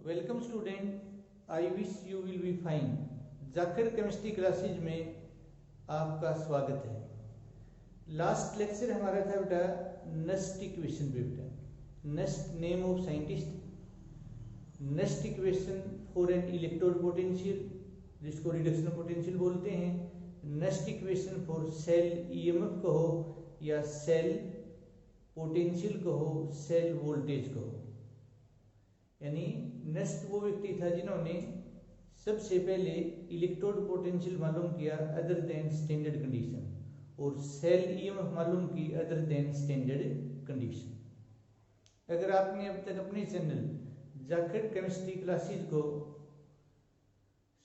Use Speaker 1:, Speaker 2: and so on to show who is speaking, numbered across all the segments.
Speaker 1: Welcome student, I wish you will be fine. Zakir chemistry classes में आपका स्वागत है। लास्ट लेक्चर हमारा था बेटा नस्ट इक्वेशन पे। बेटा Nernst name of scientist, Nernst equation for an electrode potential जिसको रिडक्शन पोटेंशियल बोलते हैं, Nernst equation for cell EMF कहो या सेल पोटेंशियल कहो, सेल वोल्टेज कहो। यानी नस्ट वो व्यक्ति था जिन्होंने सबसे पहले इलेक्ट्रोड पोटेंशियल मालूम किया अदर देन स्टैंडर्ड कंडीशन, और सेल ईएमएफ मालूम की अदर देन स्टैंडर्ड कंडीशन। अगर आपने अब तक अपने चैनल जाखिर केमिस्ट्री क्लासेज को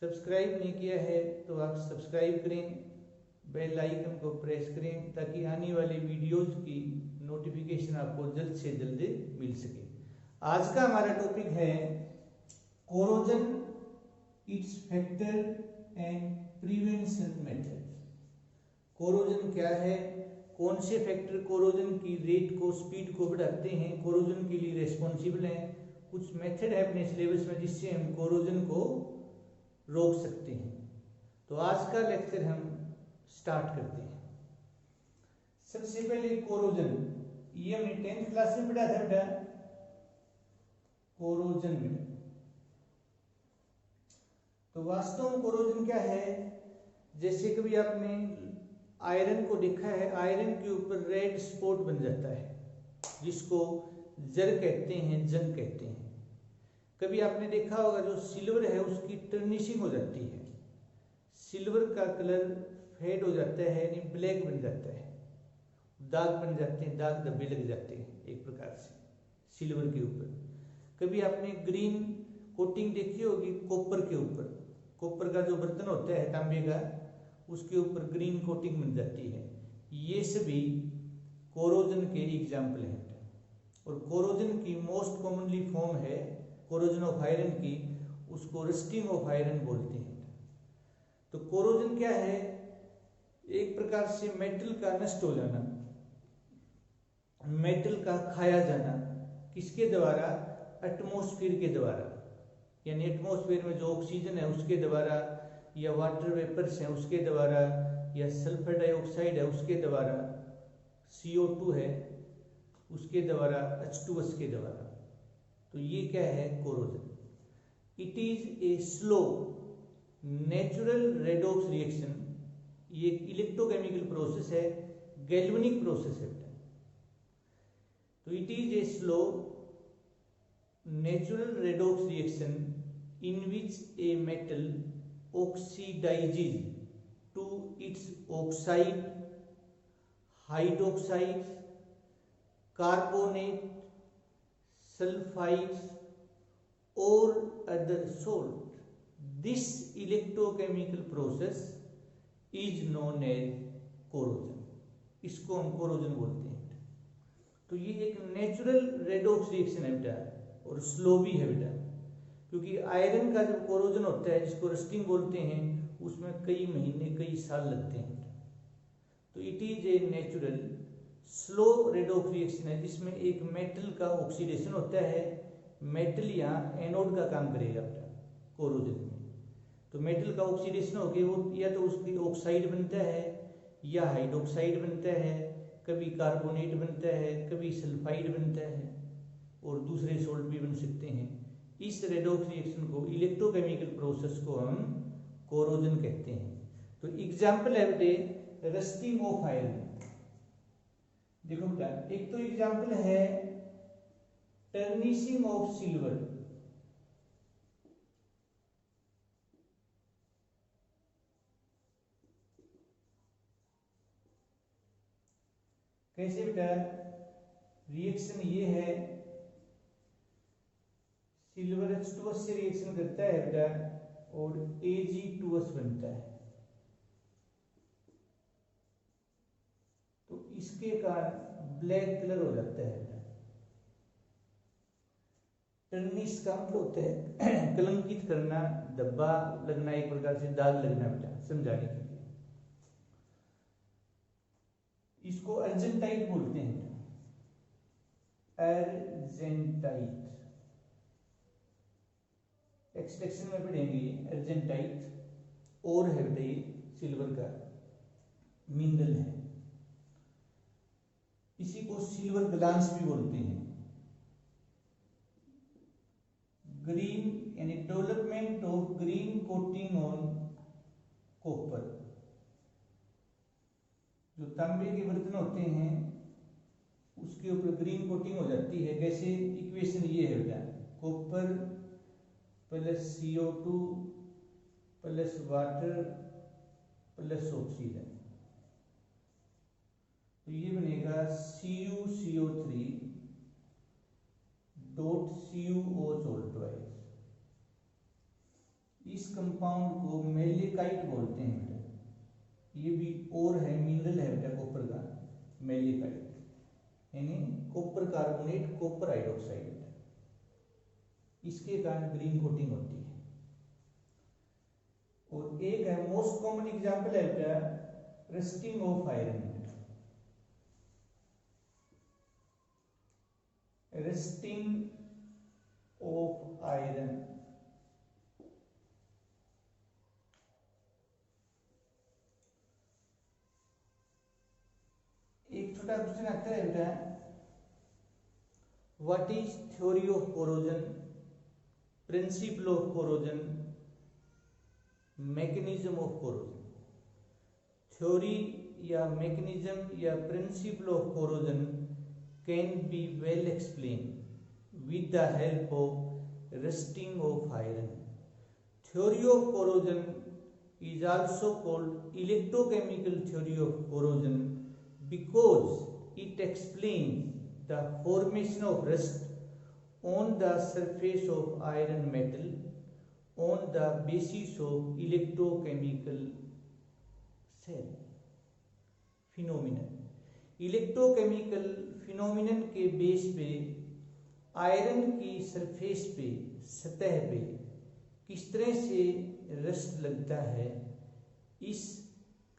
Speaker 1: सब्सक्राइब नहीं किया है तो आप सब्सक्राइब करें, बेल आइकन को प्रेस करें ताकि आने वाले वीडियोज की नोटिफिकेशन आपको जल्द से जल्द मिल सके। आज का हमारा टॉपिक है corrosion, it's factor and prevention method. Corrosion क्या है, कौन से फैक्टर कोरोजन की रेट को, स्पीड को बढ़ाते हैं, कोरोजन के लिए रेस्पॉन्सिबल हैं, कुछ मेथड है अपने सिलेबस में जिससे हम कोरोजन को रोक सकते हैं। तो आज का लेक्चर हम स्टार्ट करते हैं। सबसे पहले कोरोजन, ये हमने 10th क्लास में पढ़ा था बेटा, कोरोजन में। तो वास्तव में कोरोजन क्या है, जैसे कभी आपने आयरन को देखा है, आयरन के ऊपर रेड स्पॉट बन जाता है जिसको जर कहते हैं, जंग कहते हैं। कभी आपने देखा होगा जो सिल्वर है उसकी टर्निशिंग हो जाती है, सिल्वर का कलर फेड हो जाता है यानी ब्लैक बन जाता है, दाग बन जाते हैं, दाग धब्बे लग जाते हैं एक प्रकार से सिल्वर के ऊपर। कभी आपने ग्रीन कोटिंग देखी होगी कॉपर के ऊपर, कॉपर का जो बर्तन होता है तांबे का, उसके ऊपर ग्रीन कोटिंग बन जाती है। ये सभी कोरोजन के एग्जाम्पल हैं। और कोरोजन की मोस्ट कॉमनली फॉर्म है कोरोजन ऑफ आयरन की, उसको रस्टिंग ऑफ आयरन बोलते हैं। तो कोरोजन क्या है, एक प्रकार से मेटल का नष्ट हो जाना, मेटल का खाया जाना। किसके द्वारा? एटमॉस्फेयर के द्वारा, यानी एटमॉस्फेयर में जो ऑक्सीजन है उसके द्वारा, या वाटर वेपर्स हैं उसके द्वारा, या सल्फर डाइऑक्साइड है उसके द्वारा, CO2 है उसके द्वारा, H2S के द्वारा। तो ये क्या है corrosion. It is a slow natural redox reaction, ये एक इलेक्ट्रोकेमिकल प्रोसेस है, गैल्वेनिक प्रोसेस है। तो it is a slow natural redox reaction in which a metal oxidizes to its oxide, hydroxides, carbonate, sulfides or other salt. This electrochemical process is known as corrosion. इसको हम corrosion बोलते हैं। तो ये एक natural redox reaction है बेटा, और स्लो भी है बेटा, क्योंकि आयरन का जब कोरोजन होता है जिसको रस्टिंग बोलते हैं, उसमें कई महीने कई साल लगते हैं। तो it is a natural slow redox reaction है जिसमें एक मेटल का ऑक्सीडेशन होता है। मेटल यहाँ एनोड का काम करेगा बेटा कोरोजन में। तो मेटल का ऑक्सीडेशन हो गया, वो या तो उसकी ऑक्साइड बनता है या हाइड्रोक्साइड बनता है, कभी कार्बोनेट बनता है, कभी सल्फाइड बनता है, और दूसरे सोल्ट भी बन सकते हैं। इस रेडॉक्स रिएक्शन को, इलेक्ट्रोकेमिकल प्रोसेस को हम कोरोजन कहते हैं। तो एग्जाम्पल है बेटे रस्टिंग ऑफ आयरन। देखो बेटा, एक तो एग्जाम्पल है टर्निशिंग ऑफ सिल्वर। कैसे बेटा? रिएक्शन ये है, सिल्वर H2S से रिएक्शन करता है बेटा और Ag2S बनता है। तो इसके कारण ब्लैक कलर हो जाता है बेटा। टर्निश का मतलब होता है कलंकित करना, धब्बा लगना, एक प्रकार से दाग लगना बेटा, समझाने के लिए। इसको अर्जेंटाइट बोलते हैं, अर्जेंटाइट। एक्सट्रैक्शन में पढ़ेंगे अर्जेंटाइट और है बेटा ये सिल्वर का मिनरल है। इसी को सिल्वर ग्लांस भी बोलते हैं। ग्रीन यानी development of green coating on copper. जो तांबे के बर्तन होते हैं उसके ऊपर ग्रीन कोटिंग हो जाती है। कैसे? इक्वेशन ये है बेटा, copper plus CO2 plus water plus oxygen, तो ये बनेगा CuCO3 डॉट CuO2। इस कंपाउंड को मेलिकाइट बोलते हैं बेटा। ये भी और है, मिनरल है बेटा कॉपर का, मेलिकाइट यानी कॉपर कार्बोनेट, कॉपर हाइड्रोक्साइड। इसके कारण ग्रीन कोटिंग होती है। और एक है मोस्ट कॉमन एग्जांपल है बेटा rusting of iron. Rusting of iron एक छोटा क्वेश्चन आता है बेटा, what is theory of corrosion, principle of corrosion, mechanism of corrosion. Theory या मैकेनिज्म या principle of corrosion can be well explained with the help of rusting of iron. Theory of corrosion is also called electrochemical theory of corrosion because it explains the formation of rust on the surface of iron metal on the basis of electrochemical cell phenomenon. Electrochemical phenomenon के base पे iron की surface पे, सतह पे किस तरह से rust लगता है, इस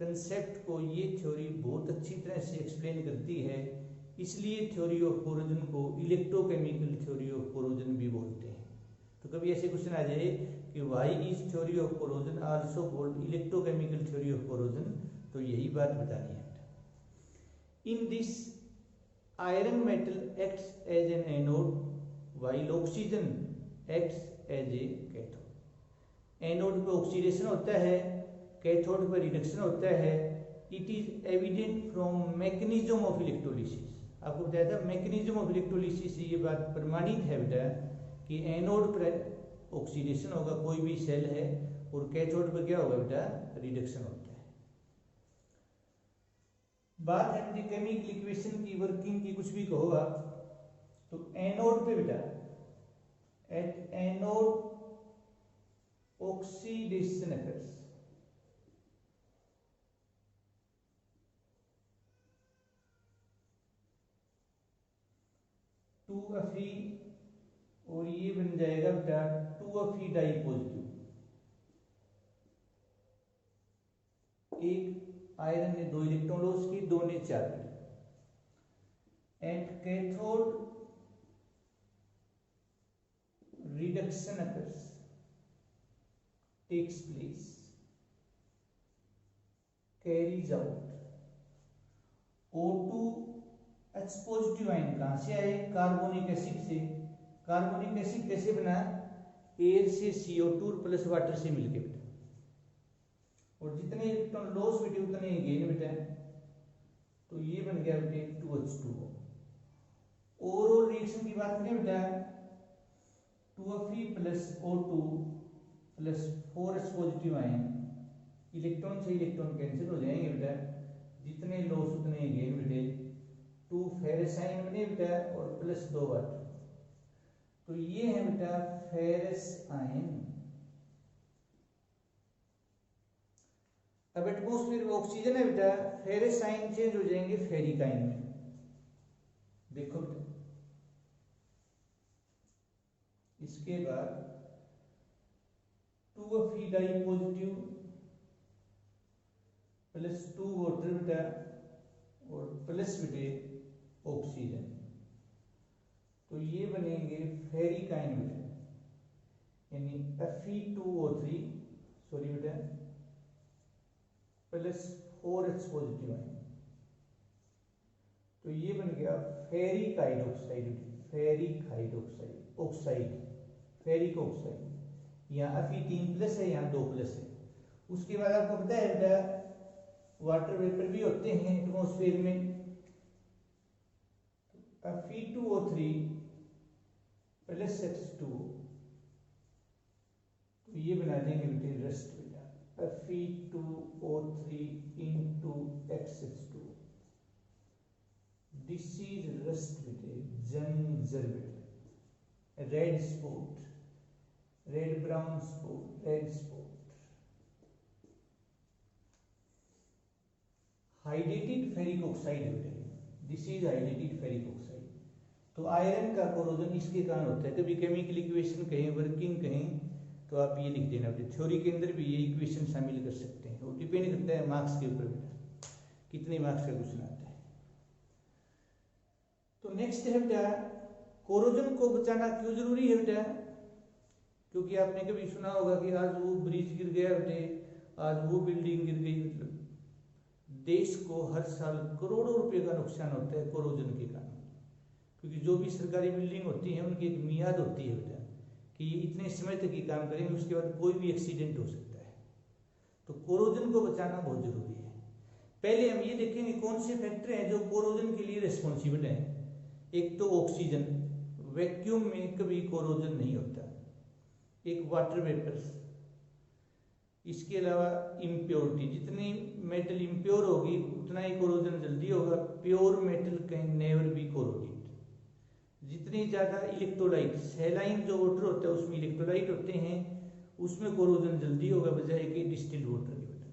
Speaker 1: कंसेप्ट को ये थ्योरी बहुत अच्छी तरह से एक्सप्लेन करती है। इसलिए थ्योरी ऑफ कोरोजन को इलेक्ट्रोकेमिकल थ्योरी ऑफ कोरोजन भी बोलते हैं। तो कभी ऐसे क्वेश्चन आ जाए कि why is theory of corrosion also called electrochemical theory of corrosion, तो यही बात बतानी है। In this, iron metal acts as an anode while oxygen acts as a cathode. Anode पे ऑक्सीडेशन होता है, कैथोड पे रिडक्शन होता है। It is evident from mechanism of electrolysis. आपको बताया था मैकेनिज्म ऑफ इलेक्ट्रोलिसिस से ये बात प्रमाणित है बेटा कि एनोड पर ऑक्सीडेशन होगा, कोई भी सेल है, और कैथोड पर क्या होगा बेटा, रिडक्शन होता है। बात है केमिकल इक्वेशन की, वर्किंग की, कुछ भी कहो आप, तो एनोड पे बेटा at anode oxidation occurs. Two Fe और ये बन जाएगा बेटा 2Fe डाई पॉजिटिव। एक आयरन ने 2 इलेक्ट्रॉन लॉस की, 2 ने 4। At cathode reduction occurs takes place, carries out. O2 H positive ion कहां से आए, कार्बोनिक एसिड से। कार्बोनिक एसिड कैसे बना, एयर से CO2 प्लस वाटर से मिलके बेटा, और जितने इलेक्ट्रॉन लॉस बेटे उतने गेन बेटा, तो ये बन गया बेटे 2H2O। ओवरऑल रिएक्शन की बात करें बेटा, 2Fe plus O2 plus 4H positive ion, electron से इलेक्ट्रॉन कैंसिल हो जाएंगे बेटा, जितने लॉस उतने गेन बेटे। 2 फेरस आयन बने बेटा और प्लस 2 वाटर, तो ये है बेटा फेरस आयन। अब एटमॉस्फेयर में ऑक्सीजन है बेटा, फेरस आयन चेंज हो जाएंगे फेरिक आयन में। देखो बेटा, इसके बाद 2Fe die positive plus 2 water बेटा और प्लस बेटे ऑक्सीजन, तो ये बनेंगे फेरिक आयन बेटा। यानी Fe2O3 सॉरी बेटा प्लस 4H पॉजिटिव आयन, तो ये बन गया ferric hydroxide, ferric hydroxide oxide, ferric oxide. यहाँ Fe3+ है, यहाँ 2+ है। उसके बाद आपको पता है बेटा वाटर वेपर भी होते हैं एटमॉस्फेयर में, Fe2O3 प्लस H2, तो ये बना देंगे बेटे रस्ट बेटा, Fe2O3 into XH2, this is rust बेटे, जंजर बेटे, red spot, red brown spot, red spot, hydrated ferric oxide बेटे, this is hydrated ferric oxide. तो आयरन का कोरोजन इसके कारण होता है। कभी केमिकल इक्वेशन कहें, वर्किंग कहें, तो आप ये लिख देना बेटे, थ्योरी के अंदर भी ये इक्वेशन शामिल कर सकते हैं। वो डिपेंड करता है मार्क्स के ऊपर बेटा, कितने मार्क्स का क्वेश्चन आता है। तो नेक्स्ट है बेटा, कोरोजन को बचाना क्यों जरूरी है बेटा? क्योंकि आपने कभी सुना होगा कि आज वो ब्रिज गिर गया बेटे, आज वो बिल्डिंग गिर गई, मतलब देश को हर साल करोड़ों रुपए का नुकसान होता है कोरोजन के कारण। क्योंकि जो भी सरकारी बिल्डिंग होती है उनकी एक मियाद होती है बेटा कि ये इतने समय तक ये काम करेंगे, उसके बाद कोई भी एक्सीडेंट हो सकता है। तो कोरोजन को बचाना बहुत जरूरी है। पहले हम ये देखेंगे कौन से फैक्टर हैं जो कोरोजन के लिए रिस्पॉन्सिबल हैं। एक तो ऑक्सीजन, वैक्यूम में कभी कोरोजन नहीं होता। एक वाटर वेपर्स, इसके अलावा इम्प्योरिटी, जितनी मेटल इम्प्योर होगी उतना ही कोरोजन जल्दी होगा। Pure metal can never be corroded. जितनी ज़्यादा इलेक्ट्रोलाइट, सैलाइन जो वाटर होता है उसमें इलेक्ट्रोलाइट होते हैं, उसमें कोरोजन जल्दी होगा बजाय कि डिस्टिल्ड वाटर के बेटा।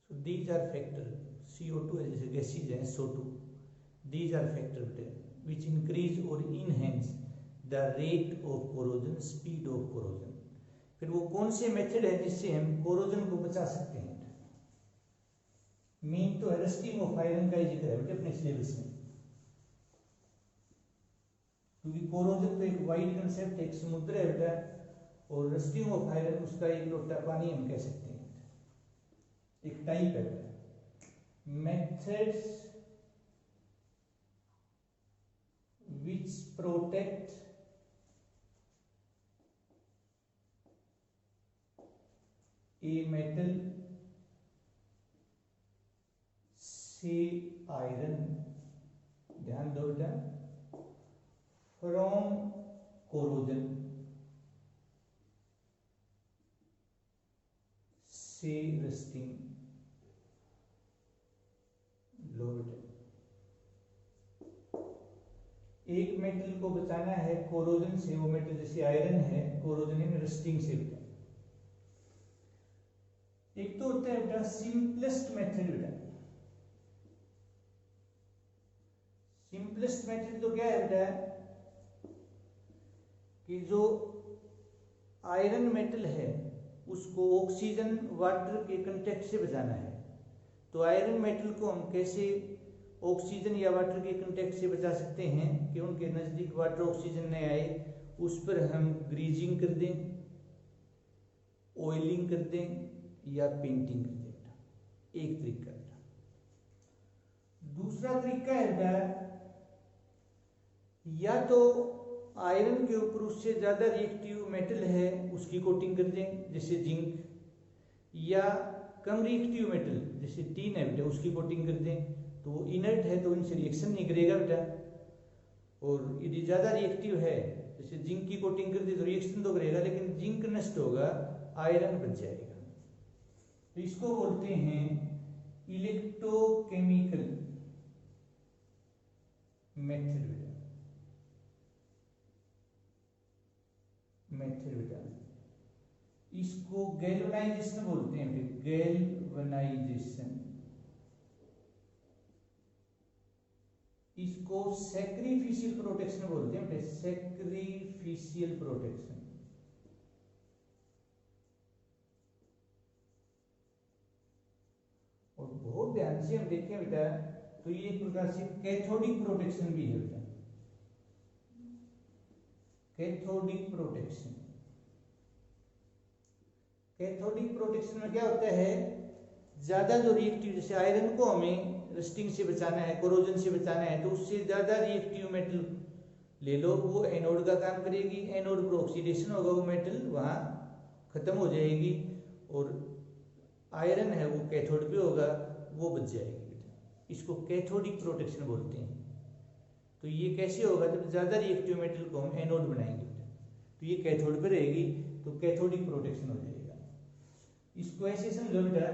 Speaker 1: So these are factor, CO2 है जैसे गैसेज हैं, SO2, दीज आर फैक्टर बेटा विच इंक्रीज और enhance the rate of corrosion, speed of corrosion. फिर वो कौन से मेथड है जिससे हम कोरोजन को बचा सकते हैं? मेन तो है रस्टिंग ऑफ आयरन का ही जिक्र है बेटे अपने सिलेबस में, क्योंकि कोरोजन तो एक वाइड कंसेप्ट, एक समुद्र है बेटा, और रस्टिंग ऑफ आयरन उसका एक लोटा पानी हम कह सकते हैं, एक टाइप है बेटा। Methods which protect a metal से आयरन, ध्यान दो बेटा, फ्रॉम कोरोजन से रस्टिंग, लो बेटा। एक मेटल को बचाना है कोरोजन से, वो मेटल जैसे आयरन है, कोरोजन है रस्टिंग से बेटा। एक तो होता है बेटा सिंपलेस्ट मेथड बेटा। सिंपलेस्ट मेथड तो क्या है बेटा कि जो आयरन मेटल है उसको ऑक्सीजन वाटर के कांटेक्ट से बचाना है। तो आयरन मेटल को हम कैसे ऑक्सीजन या वाटर के कांटेक्ट से बचा सकते हैं कि उनके नज़दीक वाटर ऑक्सीजन नहीं आए, उस पर हम ग्रीजिंग कर दें, ऑयलिंग कर दें या पेंटिंग कर दें। एक तरीका है। दूसरा तरीका है या तो आयरन के ऊपर उससे ज़्यादा रिएक्टिव मेटल है उसकी कोटिंग कर दें जैसे जिंक, या कम रिएक्टिव मेटल जैसे टीन है बेटा उसकी कोटिंग कर दें, तो वो इनर्ट है तो इनसे रिएक्शन नहीं करेगा बेटा। और यदि ज़्यादा रिएक्टिव है जैसे जिंक की कोटिंग कर दी तो रिएक्शन तो करेगा लेकिन जिंक नष्ट होगा, आयरन बच जाएगा। तो इसको बोलते हैं इलेक्ट्रोकेमिकल मेथड बेटा। इसको गैल्वेनाइजेशन बोलते हैं, फिर गैल्वेनाइजेशन। इसको सैक्रिफिशियल प्रोटेक्शन बोलते हैं, सैक्रिफिशियल प्रोटेक्शन। और बहुत ध्यान से हम देखें बेटा तो ये एक प्रकार से कैथोडिक प्रोटेक्शन भी है बेटा। Cathodic protection. कैथोडिक प्रोटेक्शन में क्या होता है, ज्यादा जो रिएक्टिव, जैसे आयरन को हमें रस्टिंग से बचाना है, कोरोजन से बचाना है, तो उससे ज्यादा रिएक्टिव मेटल ले लो, वो एनोड का काम करेगी, एनोड पर ऑक्सीडेशन होगा, वो मेटल वहां खत्म हो जाएगी, और आयरन है वो कैथोड पे होगा, वो बच जाएगी। इसको कैथोडिक प्रोटेक्शन बोलते हैं। तो ये कैसे होगा, जब ज्यादा रिएक्टिव मेटल को हम एनोड बनाएंगे तो ये कैथोड पे रहेगी, तो कैथोडिक प्रोटेक्शन हो जाएगा। इसको ऐसे समझो बेटा,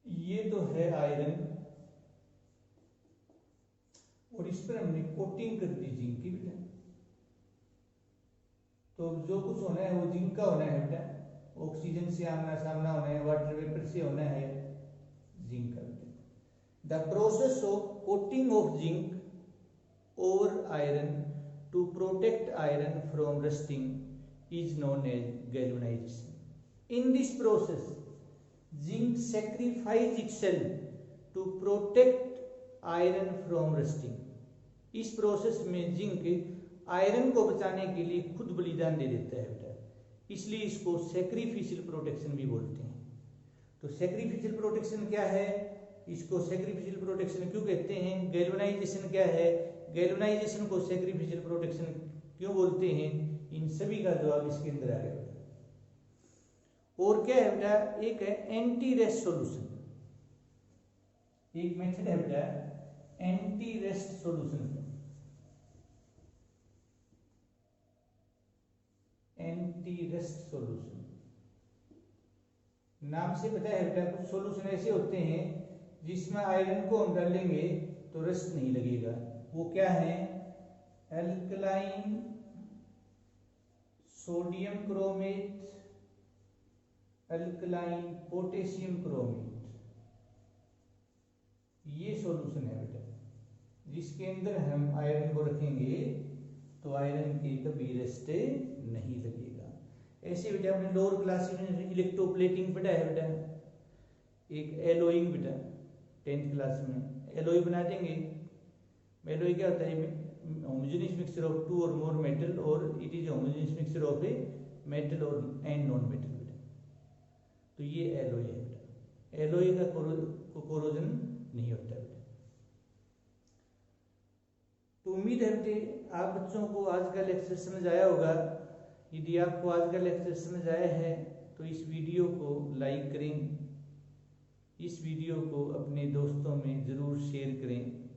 Speaker 1: ये तो है आयरन, और इस पर हमने कोटिंग कर दी जिंक की बेटा, तो जो कुछ होना है वो जिंक का होना है बेटा, ऑक्सीजन से आमना सामना होना है, वाटर वेपर से होना है जिंक का बेटा। The process of coating of zinc over iron to protect iron from rusting is known as galvanization. In this process zinc sacrifice itself to protect iron from rusting। इस process में zinc iron को बचाने के लिए खुद बलिदान दे देता है बेटा, इसलिए इसको सैक्रिफिशियल प्रोटेक्शन भी बोलते हैं। तो सैक्रिफिशियल प्रोटेक्शन क्या है, इसको सैक्रिफिशियल प्रोटेक्शन क्यों कहते हैं, गैल्वेनाइजेशन क्या है, गैल्वेनाइजेशन को सैक्रिफिशियल प्रोटेक्शन क्यों बोलते हैं, इन सभी का जवाब इसके अंदर आ गया। और क्या है बेटा, एक है एंटी रेस्ट सॉल्यूशन, एक मेथड है बेटा anti rest solution. Anti rest solution नाम से पता है बेटा, कुछ सॉल्यूशन ऐसे होते हैं जिसमें आयरन को हम डालेंगे तो रस्ट नहीं लगेगा। वो क्या है, alkaline sodium chromate, alkaline potassium chromate, ये सॉल्यूशन है बेटा, जिसके अंदर हम आयरन को रखेंगे तो आयरन की कभी रस्ट नहीं लगेगा। ऐसे बेटा अपने लोअर क्लास में इलेक्ट्रोप्लेटिंग पढ़ा है बेटा, एक एलोइंग बेटा 10th क्लास में एलोई बना देंगे। एलोई क्या होता है, होमोजेनियस मिक्सचर ऑफ टू और मोर मेटल, और it is homogeneous mixture of a metal और एंड नॉन मेटल। तो ये एलोई है बेटा, एलोई का कोरोजन नहीं होता बेटा। तो उम्मीद है बेटे आप बच्चों को आज का लेक्चर समझ आया होगा। यदि आपको आज का लेक्चर समझ आया है तो इस वीडियो को लाइक करें, इस वीडियो को अपने दोस्तों में ज़रूर शेयर करें,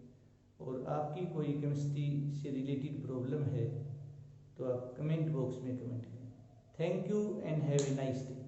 Speaker 1: और आपकी कोई केमिस्ट्री से रिलेटेड प्रॉब्लम है तो आप कमेंट बॉक्स में कमेंट करें। Thank you and have a nice day.